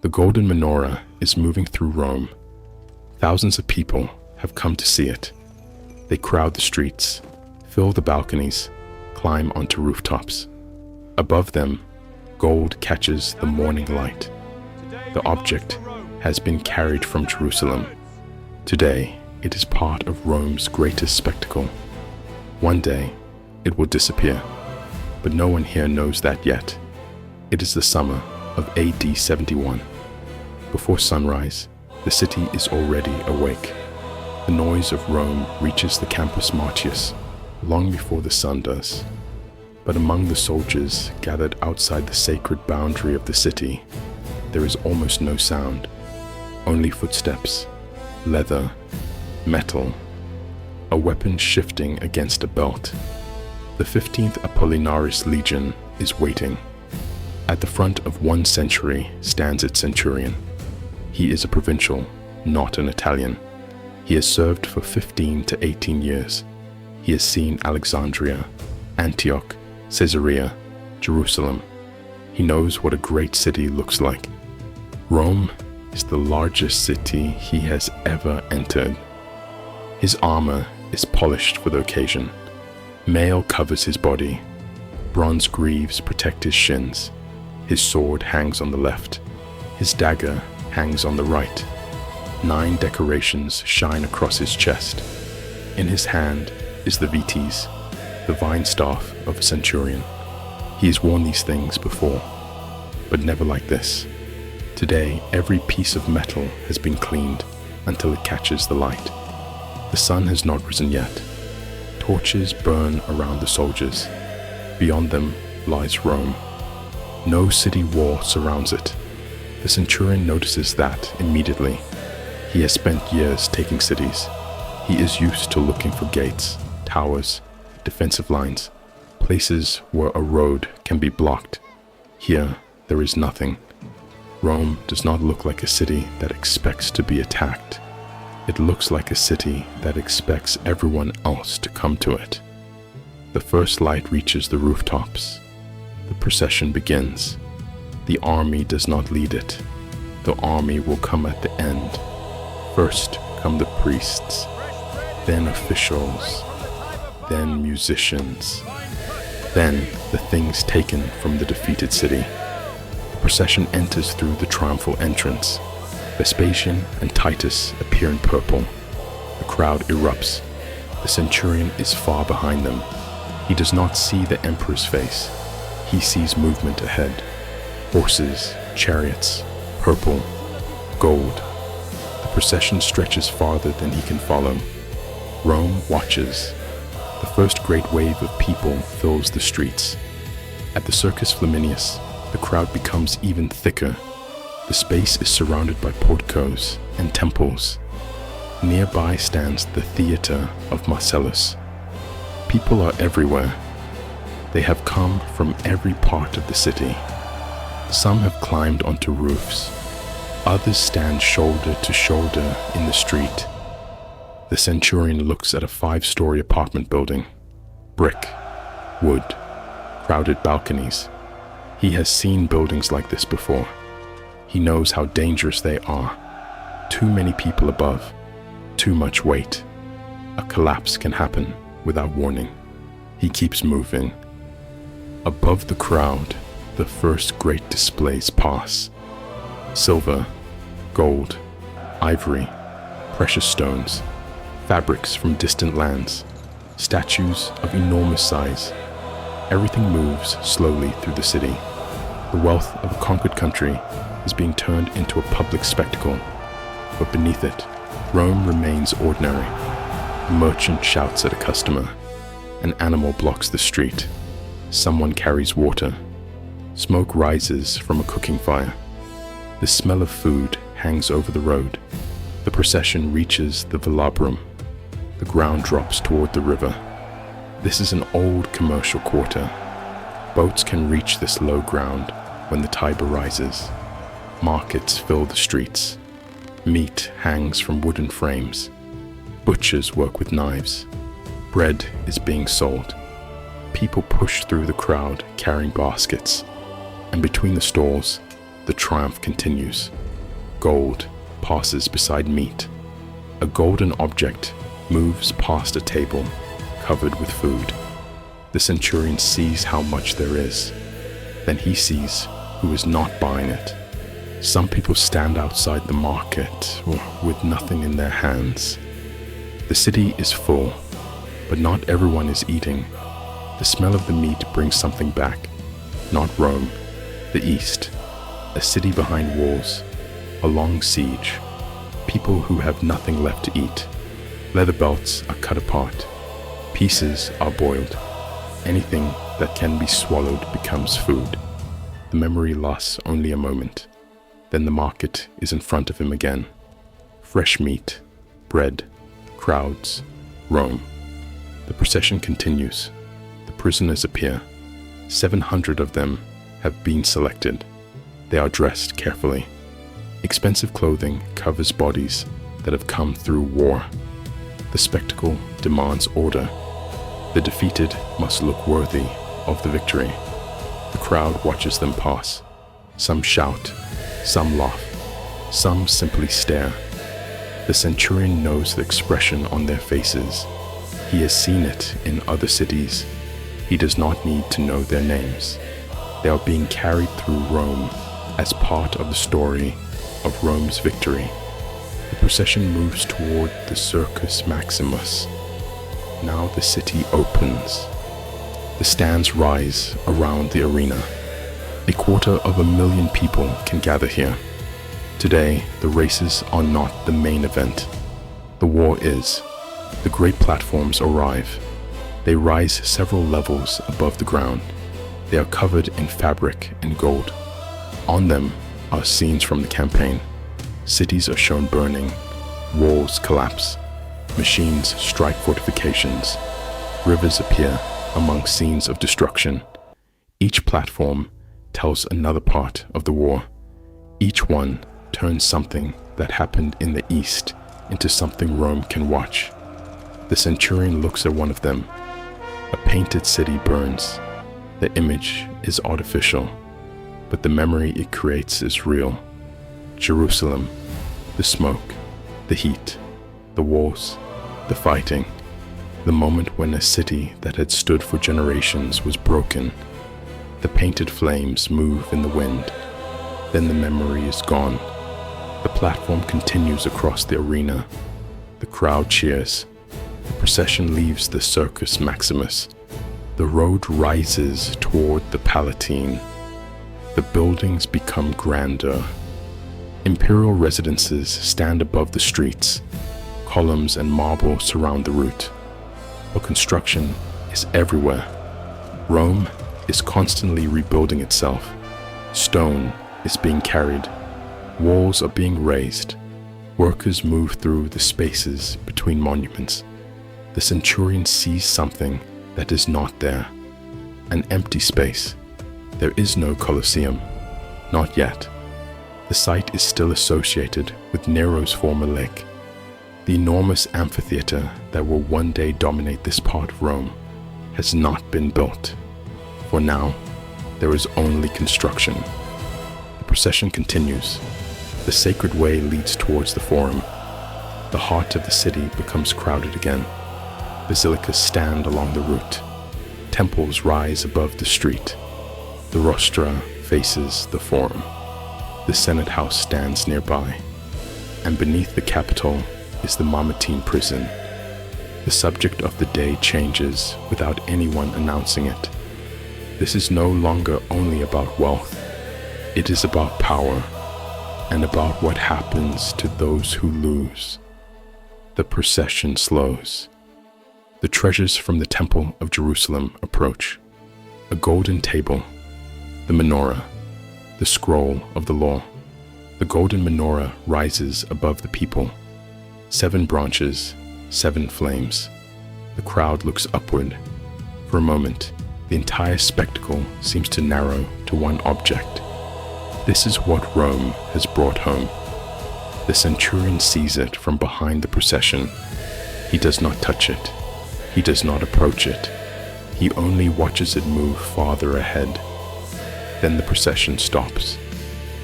The Golden Menorah is moving through Rome. Thousands of people have come to see it. They crowd the streets, fill the balconies, climb onto rooftops. Above them, gold catches the morning light. The object has been carried from Jerusalem. Today, it is part of Rome's greatest spectacle. One day, it will disappear, but no one here knows that yet. It is the summer of AD 71. Before sunrise, the city is already awake. The noise of Rome reaches the Campus Martius long before the sun does. But among the soldiers gathered outside the sacred boundary of the city, there is almost no sound, only footsteps, leather, metal, a weapon shifting against a belt. The 15th Apollinaris Legion is waiting. At the front of one century stands its centurion. He is a provincial, not an Italian. He has served for 15 to 18 years. He has seen Alexandria, Antioch, Caesarea, Jerusalem. He knows what a great city looks like. Rome is the largest city he has ever entered. His armor is polished for the occasion. Mail covers his body. Bronze greaves protect his shins. His sword hangs on the left. His dagger hangs on the right. 9 decorations shine across his chest. In his hand is the vites, the vine staff of a centurion. He has worn these things before, but never like this. Today, every piece of metal has been cleaned until it catches the light. The sun has not risen yet. Torches burn around the soldiers. Beyond them lies Rome. No city wall surrounds it. The centurion notices that immediately. He has spent years taking cities. He is used to looking for gates, towers, defensive lines, places where a road can be blocked. Here, there is nothing. Rome does not look like a city that expects to be attacked. It looks like a city that expects everyone else to come to it. The first light reaches the rooftops. The procession begins. The army does not lead it. The army will come at the end. First come the priests, then officials, then musicians, then the things taken from the defeated city. The procession enters through the triumphal entrance. Vespasian and Titus appear in purple. The crowd erupts. The centurion is far behind them. He does not see the emperor's face. He sees movement ahead. Horses, chariots, purple, gold. The procession stretches farther than he can follow. Rome watches. The first great wave of people fills the streets. At the Circus Flaminius, the crowd becomes even thicker. The space is surrounded by porticos and temples. Nearby stands the theater of Marcellus. People are everywhere. They have come from every part of the city. Some have climbed onto roofs. Others stand shoulder to shoulder in the street. The centurion looks at a 5-story apartment building. Brick, wood, crowded balconies. He has seen buildings like this before. He knows how dangerous they are. Too many people above, too much weight. A collapse can happen without warning. He keeps moving. Above the crowd, the first great displays pass. Silver, gold, ivory, precious stones, fabrics from distant lands, statues of enormous size. Everything moves slowly through the city. The wealth of a conquered country is being turned into a public spectacle, but beneath it, Rome remains ordinary. A merchant shouts at a customer. An animal blocks the street. Someone carries water. Smoke rises from a cooking fire. The smell of food hangs over the road. The procession reaches the velabrum. The ground drops toward the river. This is an old commercial quarter. Boats can reach this low ground when the Tiber rises. Markets fill the streets. Meat hangs from wooden frames. Butchers work with knives. Bread is being sold. People push through the crowd carrying baskets. And between the stalls, the triumph continues. Gold passes beside meat. A golden object moves past a table covered with food. The centurion sees how much there is. Then he sees who is not buying it. Some people stand outside the market with nothing in their hands. The city is full, but not everyone is eating. The smell of the meat brings something back. Not Rome, the East, a city behind walls, a long siege, people who have nothing left to eat. Leather belts are cut apart, pieces are boiled. Anything that can be swallowed becomes food. The memory lasts only a moment. Then the market is in front of him again. Fresh meat, bread, crowds, Rome. The procession continues. The prisoners appear. 700 of them have been selected. They are dressed carefully. Expensive clothing covers bodies that have come through war. The spectacle demands order. The defeated must look worthy of the victory. The crowd watches them pass. Some shout, some laugh, some simply stare. The centurion knows the expression on their faces. He has seen it in other cities. He does not need to know their names. They are being carried through Rome as part of the story of Rome's victory. The procession moves toward the Circus Maximus. Now the city opens. The stands rise around the arena. 250,000 people can gather here. Today, the races are not the main event. The war is. The great platforms arrive. They rise several levels above the ground. They are covered in fabric and gold. On them are scenes from the campaign. Cities are shown burning. Walls collapse. Machines strike fortifications. Rivers appear among scenes of destruction. Each platform tells another part of the war. Each one turns something that happened in the East into something Rome can watch. The centurion looks at one of them. A painted city burns. The image is artificial, but the memory it creates is real. Jerusalem, the smoke, the heat, the wars, the fighting, the moment when a city that had stood for generations was broken. The painted flames move in the wind. Then the memory is gone. The platform continues across the arena. The crowd cheers. The procession leaves the Circus Maximus. The road rises toward the Palatine. The buildings become grander. Imperial residences stand above the streets. Columns and marble surround the route. But construction is everywhere. Rome is constantly rebuilding itself. Stone is being carried. Walls are being raised. Workers move through the spaces between monuments. The centurion sees something that is not there. An empty space. There is no Colosseum. Not yet. The site is still associated with Nero's former lake. The enormous amphitheater that will one day dominate this part of Rome has not been built. For now, there is only construction. The procession continues. The sacred way leads towards the Forum. The heart of the city becomes crowded again. Basilicas stand along the route. Temples rise above the street. The rostra faces the Forum. The Senate House stands nearby. And beneath the Capitol is the Mamertine prison. The subject of the day changes without anyone announcing it. This is no longer only about wealth. It is about power and about what happens to those who lose. The procession slows. The treasures from the Temple of Jerusalem approach. A golden table, the menorah, the scroll of the law. The golden menorah rises above the people. 7 branches, 7 flames. The crowd looks upward. For a moment, the entire spectacle seems to narrow to one object. This is what Rome has brought home. The centurion sees it from behind the procession. He does not touch it. He does not approach it. He only watches it move farther ahead. Then the procession stops.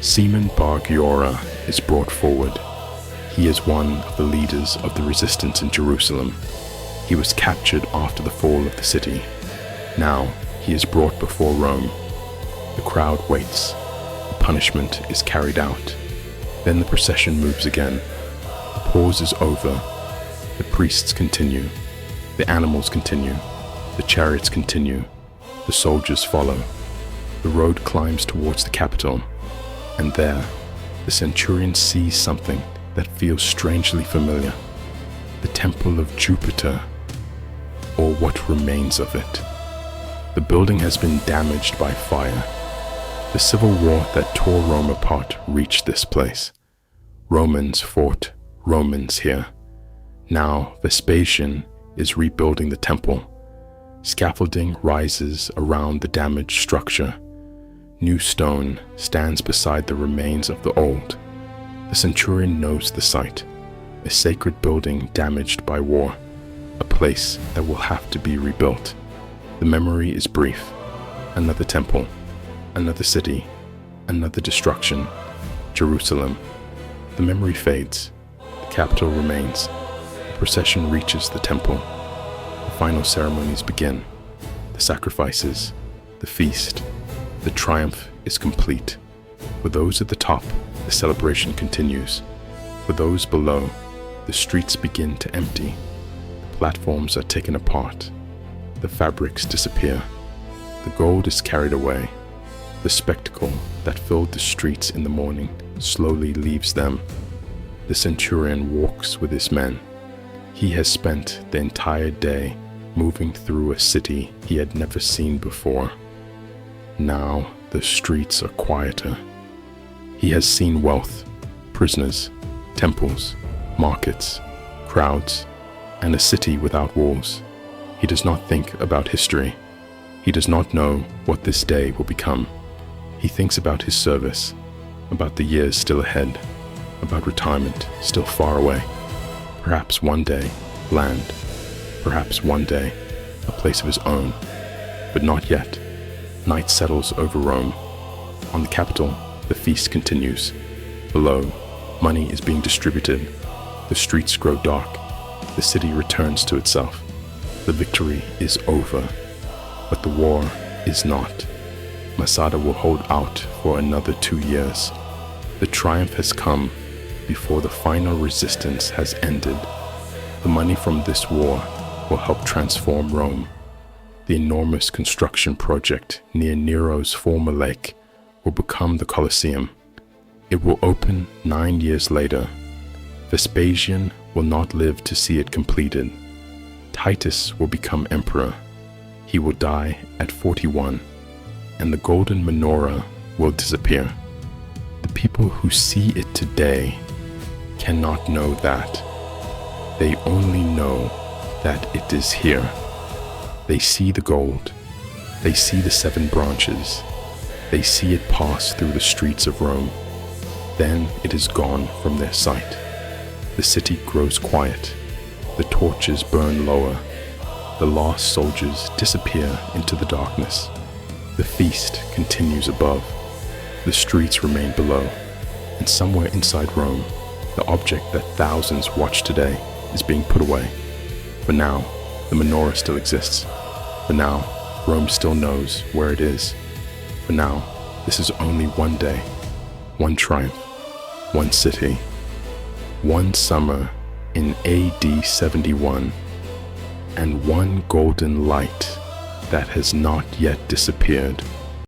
Seaman Bar Giora is brought forward. He is one of the leaders of the resistance in Jerusalem. He was captured after the fall of the city. Now he is brought before Rome. The crowd waits. The punishment is carried out. Then the procession moves again. The pause is over. The priests continue. The animals continue. The chariots continue. The soldiers follow. The road climbs towards the capital. And there, the centurion sees something that feels strangely familiar. The temple of Jupiter, or what remains of it. The building has been damaged by fire. The civil war that tore Rome apart reached this place. Romans fought Romans here. Now Vespasian is rebuilding the temple. Scaffolding rises around the damaged structure. New stone stands beside the remains of the old. The centurion knows the site, a sacred building damaged by war, a place that will have to be rebuilt. The memory is brief. Another temple, another city, another destruction, Jerusalem. The memory fades. The capital remains. The procession reaches the temple. The final ceremonies begin. The sacrifices, the feast. The triumph is complete. For those at the top, the celebration continues. For those below, the streets begin to empty. The platforms are taken apart. The fabrics disappear. The gold is carried away. The spectacle that filled the streets in the morning slowly leaves them. The centurion walks with his men. He has spent the entire day moving through a city he had never seen before. Now the streets are quieter. He has seen wealth, prisoners, temples, markets, crowds, and a city without walls. He does not think about history. He does not know what this day will become. He thinks about his service, about the years still ahead, about retirement still far away. Perhaps one day, land. Perhaps one day, a place of his own. But not yet. Night settles over Rome. On the capital, the feast continues. Below, money is being distributed. The streets grow dark. The city returns to itself. The victory is over, but the war is not. Masada will hold out for another 2 years. The triumph has come before the final resistance has ended. The money from this war will help transform Rome. The enormous construction project near Nero's former lake will become the Colosseum. It will open 9 years later. Vespasian will not live to see it completed. Titus will become emperor. He will die at 41, and the Golden Menorah will disappear. The people who see it today cannot know that. They only know that it is here. They see the gold. They see the 7 branches. They see it pass through the streets of Rome. Then it is gone from their sight. The city grows quiet. The torches burn lower. The last soldiers disappear into the darkness. The feast continues above. The streets remain below. And somewhere inside Rome, the object that thousands watch today is being put away. For now, the menorah still exists. For now, Rome still knows where it is. For now, this is only one day, one triumph, one city, one summer in AD 71, and one golden light that has not yet disappeared.